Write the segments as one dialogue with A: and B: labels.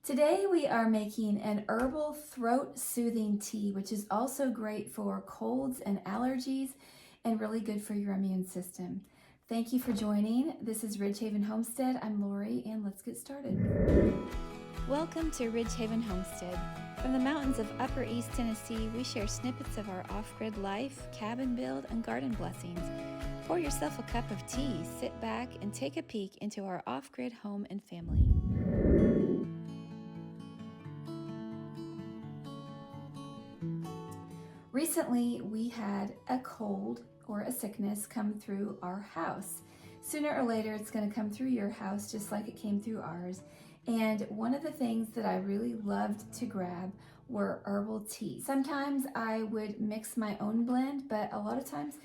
A: Today we are making an herbal throat soothing tea, which is also great for colds and allergies and really good for your immune system. Thank you for joining. This is Ridgehaven Homestead. I'm Lori, and let's get started. Welcome to Ridgehaven Homestead. From the mountains of Upper East Tennessee, we share snippets of our off-grid life, cabin build, and garden blessings. Pour yourself a cup of tea, sit back, and take a peek into our off-grid home and family. Recently, we had a cold or a sickness come through our house. Sooner or later, it's going to come through your house just like it came through ours. And one of the things that I really loved to grab were herbal teas. Sometimes I would mix my own blend, but a lot of times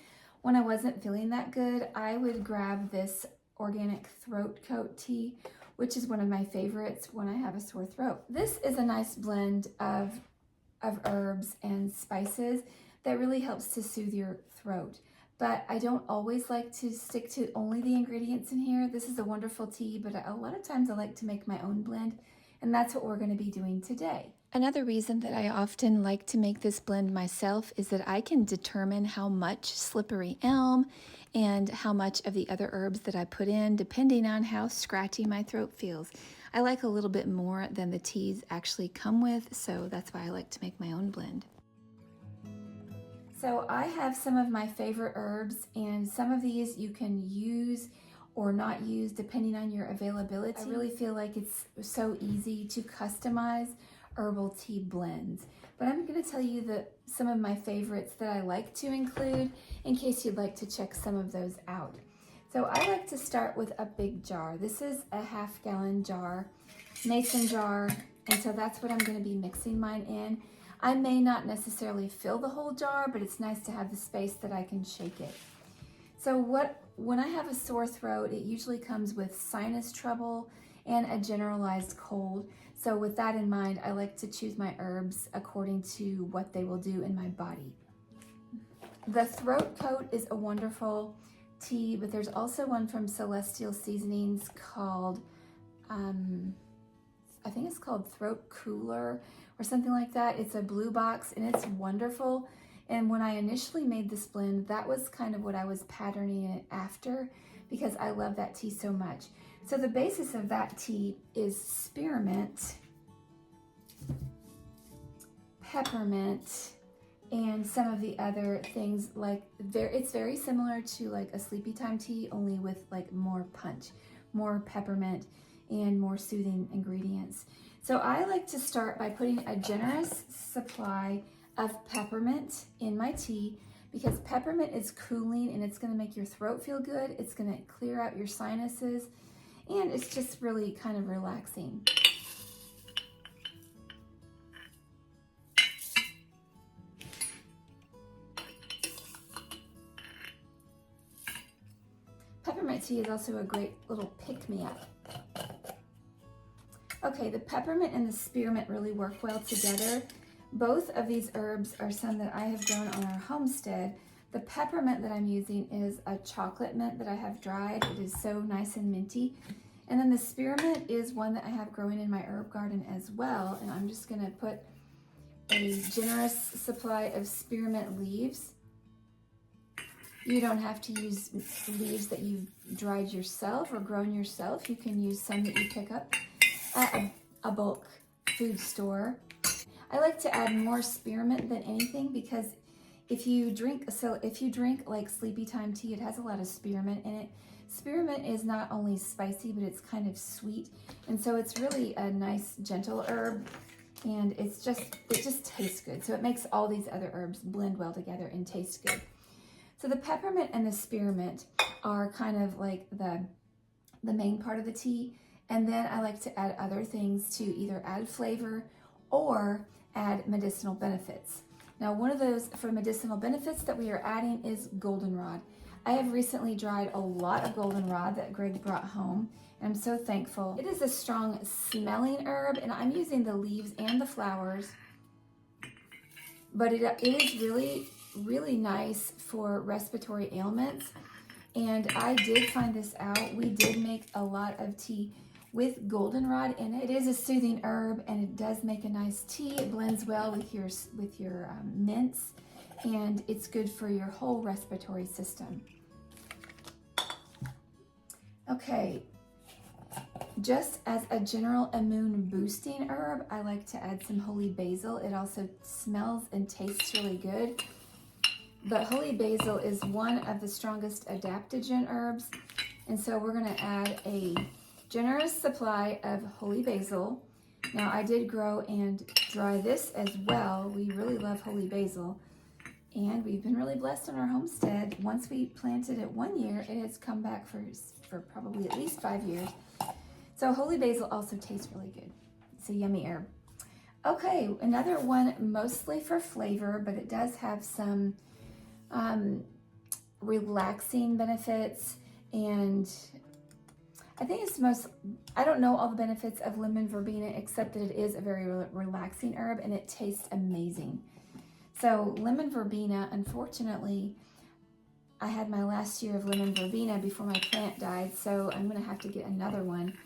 A: when I wasn't feeling that good, I would grab this organic throat coat tea, which is one of my favorites when I have a sore throat. This is a nice blend of herbs and spices that really helps to soothe your throat. But I don't always like to stick to only the ingredients in here. This is a wonderful tea, but a lot of times I like to make my own blend, and that's what we're going to be doing today. Another reason that I often like to make this blend myself is that I can determine how much slippery elm and how much of the other herbs that I put in, depending on how scratchy my throat feels. I like a little bit more than the teas actually come with, so that's why I like to make my own blend. So I have some of my favorite herbs, and some of these you can use or not use depending on your availability. I really feel like it's so easy to customize herbal tea blends. But I'm going to tell you some of my favorites that I like to include in case you'd like to check some of those out. So I like to start with a big jar. This is a half-gallon jar, mason jar, and so that's what I'm going to be mixing mine in. I may not necessarily fill the whole jar, but it's nice to have the space that I can shake it. So when I have a sore throat, it usually comes with sinus trouble and a generalized cold. So with that in mind, I like to choose my herbs according to what they will do in my body. The throat coat is a wonderful tea, but there's also one from Celestial Seasonings called, I think it's called Throat Cooler or something like that. It's a blue box and it's wonderful. And when I initially made this blend, that was kind of what I was patterning it after because I love that tea so much. So the basis of that tea is spearmint, peppermint, and some of the other things. It's very similar to like a sleepy time tea, only with like more punch, more peppermint, and more soothing ingredients. So I like to start by putting a generous supply of peppermint in my tea because peppermint is cooling and it's going to make your throat feel good. It's going to clear out your sinuses, and it's just really kind of relaxing. Peppermint tea is also a great little pick-me-up. Okay, the peppermint and the spearmint really work well together. Both of these herbs are some that I have grown on our homestead. The peppermint that I'm using is a chocolate mint that I have dried. It is so nice and minty. And then the spearmint is one that I have growing in my herb garden as well. And I'm just gonna put a generous supply of spearmint leaves. You don't have to use leaves that you've dried yourself or grown yourself. You can use some that you pick up at a bulk food store. I like to add more spearmint than anything because if you drink like sleepy time tea, it has a lot of spearmint in it. Spearmint is not only spicy, but it's kind of sweet, and so it's really a nice gentle herb, and it just tastes good. So it makes all these other herbs blend well together and taste good. So the peppermint and the spearmint are kind of like the main part of the tea. And then I like to add other things to either add flavor or add medicinal benefits. Now, one of those for medicinal benefits that we are adding is goldenrod. I have recently dried a lot of goldenrod that Greg brought home, and I'm so thankful. It is a strong smelling herb, and I'm using the leaves and the flowers, but it is really, really nice for respiratory ailments. And I did find this out. We did make a lot of tea with goldenrod in it. It is a soothing herb, and it does make a nice tea. It blends well with your mints, and it's good for your whole respiratory system. Okay, just as a general immune boosting herb, I like to add some holy basil. It also smells and tastes really good. But holy basil is one of the strongest adaptogen herbs, and so we're going to add a generous supply of holy basil. Now, I did grow and dry this as well. We really love holy basil, and we've been really blessed on our homestead. Once we planted it 1 year, it has come back for probably at least 5 years. So holy basil also tastes really good. It's a yummy herb. Okay, another one mostly for flavor, but it does have some relaxing benefits, and I think I don't know all the benefits of lemon verbena except that it is a very relaxing herb and it tastes amazing. So lemon verbena, unfortunately, I had my last year of lemon verbena before my plant died, so I'm going to have to get another one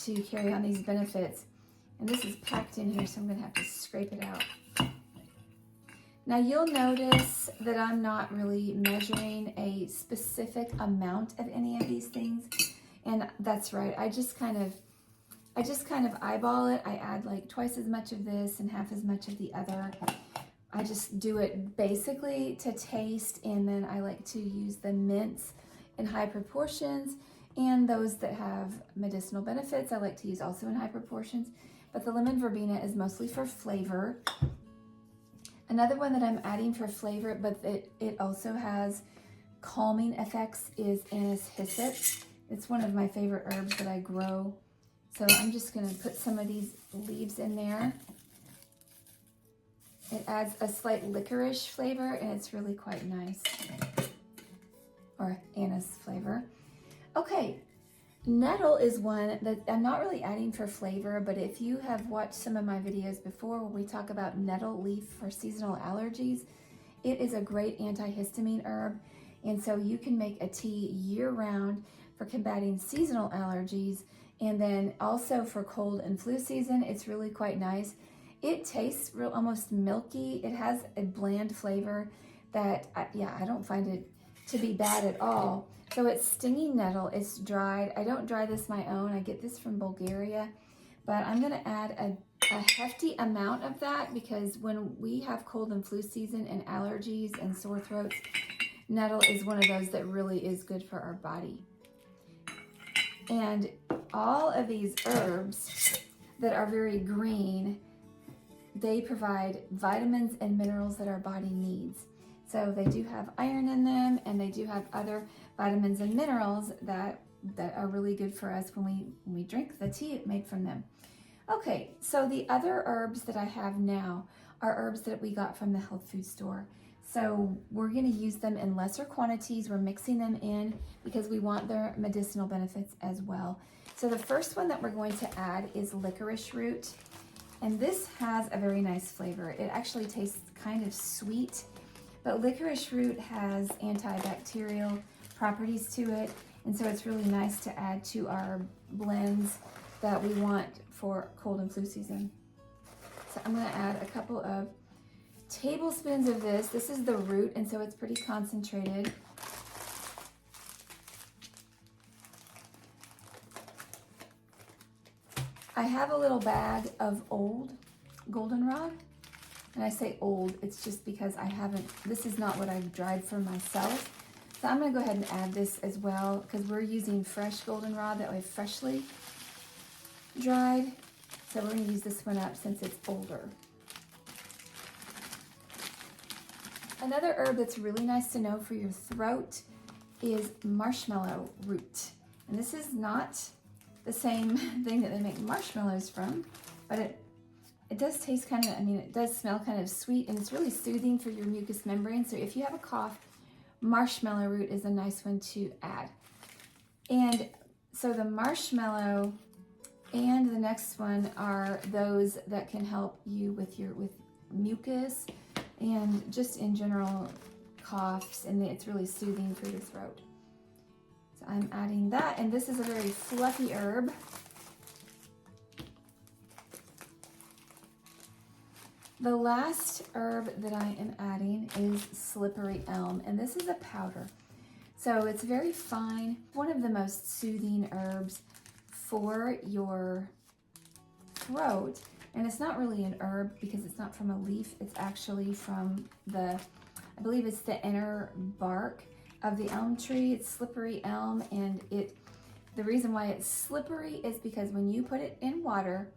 A: to carry on these benefits. And this is packed in here, so I'm going to have to scrape it out. Now you'll notice that I'm not really measuring a specific amount of any of these things. And that's right, I just kind of eyeball it. I add like twice as much of this and half as much of the other. I just do it basically to taste, and then I like to use the mints in high proportions, and those that have medicinal benefits I like to use also in high proportions. But the lemon verbena is mostly for flavor. Another one that I'm adding for flavor, but it also has calming effects, is anise hyssop. It's one of my favorite herbs that I grow. So I'm just going to put some of these leaves in there. It adds a slight licorice flavor, and it's really quite nice. Or anise flavor. Okay, nettle is one that I'm not really adding for flavor, but if you have watched some of my videos before where we talk about nettle leaf for seasonal allergies, it is a great antihistamine herb, and so you can make a tea year-round for combating seasonal allergies, and then also for cold and flu season. It's really quite nice. It tastes almost milky. It has a bland flavor that, I don't find it to be bad at all. So it's stinging nettle. It's dried. I don't dry this my own. I get this from Bulgaria, but I'm going to add a hefty amount of that because when we have cold and flu season and allergies and sore throats, nettle is one of those that really is good for our body. And all of these herbs that are very green, they provide vitamins and minerals that our body needs. So they do have iron in them, and they do have other vitamins and minerals that are really good for us when we drink the tea made from them. Okay, so the other herbs that I have now are herbs that we got from the health food store. So we're going to use them in lesser quantities. We're mixing them in because we want their medicinal benefits as well. So the first one that we're going to add is licorice root. And this has a very nice flavor. It actually tastes kind of sweet, but licorice root has antibacterial properties to it. And so it's really nice to add to our blends that we want for cold and flu season. So I'm going to add a couple of tablespoons of this. This is the root, and so it's pretty concentrated. I have a little bag of old goldenrod, and I say old, it's just because this is not what I've dried for myself. So I'm going to go ahead and add this as well because we're using fresh goldenrod that we've freshly dried. So we're going to use this one up since it's older. Another herb that's really nice to know for your throat is marshmallow root. And this is not the same thing that they make marshmallows from, but it does taste it does smell kind of sweet, and it's really soothing for your mucous membrane. So if you have a cough, marshmallow root is a nice one to add. And so the marshmallow and the next one are those that can help you with mucus and just in general coughs, and it's really soothing for your throat. So I'm adding that, and this is a very fluffy herb. The last herb that I am adding is slippery elm, and this is a powder. So it's very fine, one of the most soothing herbs for your throat. And it's not really an herb because it's not from a leaf, it's actually from I believe it's the inner bark of the elm tree. It's slippery elm, and the reason why it's slippery is because when you put it in water,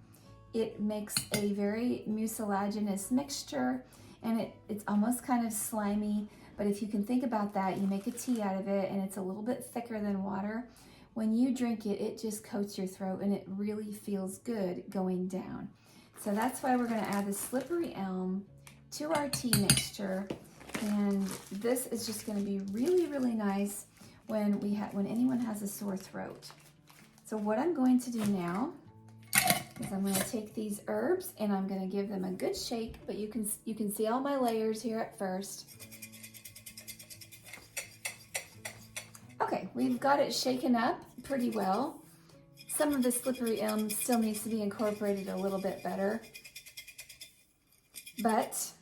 A: it makes a very mucilaginous mixture, and it's almost kind of slimy. But if you can think about that, you make a tea out of it, and it's a little bit thicker than water. When you drink it, it just coats your throat, and it really feels good going down. So that's why we're going to add the slippery elm to our tea mixture. And this is just going to be really, really nice when anyone has a sore throat. So what I'm going to do now is I'm going to take these herbs and I'm going to give them a good shake, but you can see all my layers here at first. Okay, we've got it shaken up pretty well. Some of the slippery elm still needs to be incorporated a little bit better. But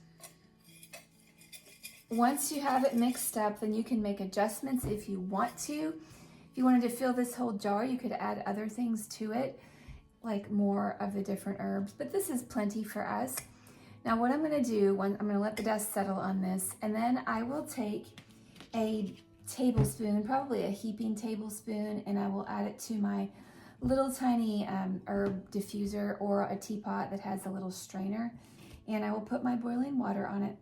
A: once you have it mixed up, then you can make adjustments if you want to. If you wanted to fill this whole jar, you could add other things to it, like more of the different herbs, but this is plenty for us. Now what I'm going to do, I'm going to let the dust settle on this, and then I will take a tablespoon, probably a heaping tablespoon, and I will add it to my little tiny herb diffuser or a teapot that has a little strainer, and I will put my boiling water on it,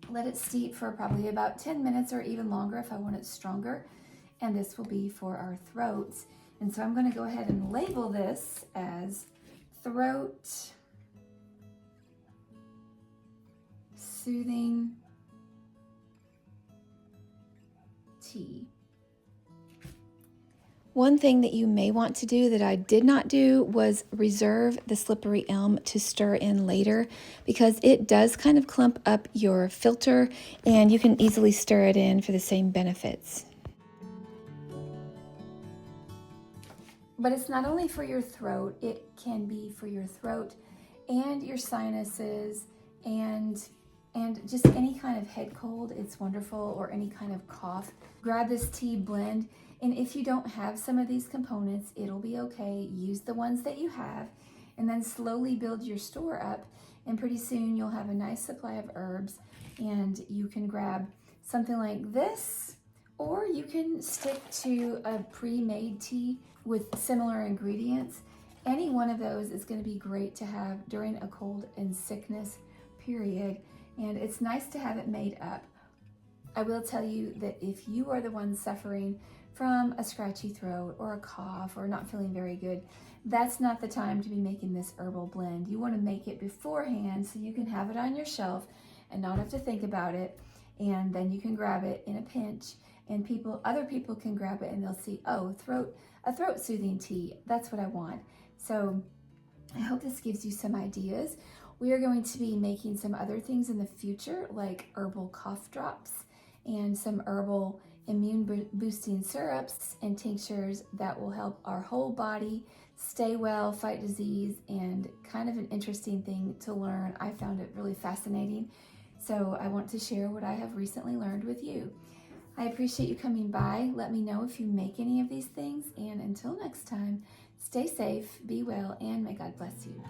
A: let it steep for probably about 10 minutes or even longer if I want it stronger, and this will be for our throats. And so I'm going to go ahead and label this as throat soothing tea. One thing that you may want to do that I did not do was reserve the slippery elm to stir in later, because it does kind of clump up your filter and you can easily stir it in for the same benefits. But it's not only for your throat, it can be for your throat and your sinuses and just any kind of head cold. It's wonderful, or any kind of cough. Grab this tea blend, and if you don't have some of these components, it'll be okay. Use the ones that you have, and then slowly build your store up, and pretty soon you'll have a nice supply of herbs, and you can grab something like this, or you can stick to a pre-made tea with similar ingredients. Any one of those is going to be great to have during a cold and sickness period, and it's nice to have it made up. I will tell you that if you are the one suffering from a scratchy throat or a cough or not feeling very good, that's not the time to be making this herbal blend. You want to make it beforehand so you can have it on your shelf and not have to think about it, and then you can grab it in a pinch, and other people can grab it and they'll see, oh, a throat soothing tea, that's what I want. So I hope this gives you some ideas. We are going to be making some other things in the future, like herbal cough drops and some herbal immune boosting syrups and tinctures that will help our whole body stay well, fight disease, and kind of an interesting thing to learn. I found it really fascinating, so I want to share what I have recently learned with you. I appreciate you coming by. Let me know if you make any of these things, and until next time, stay safe, be well, and may God bless you.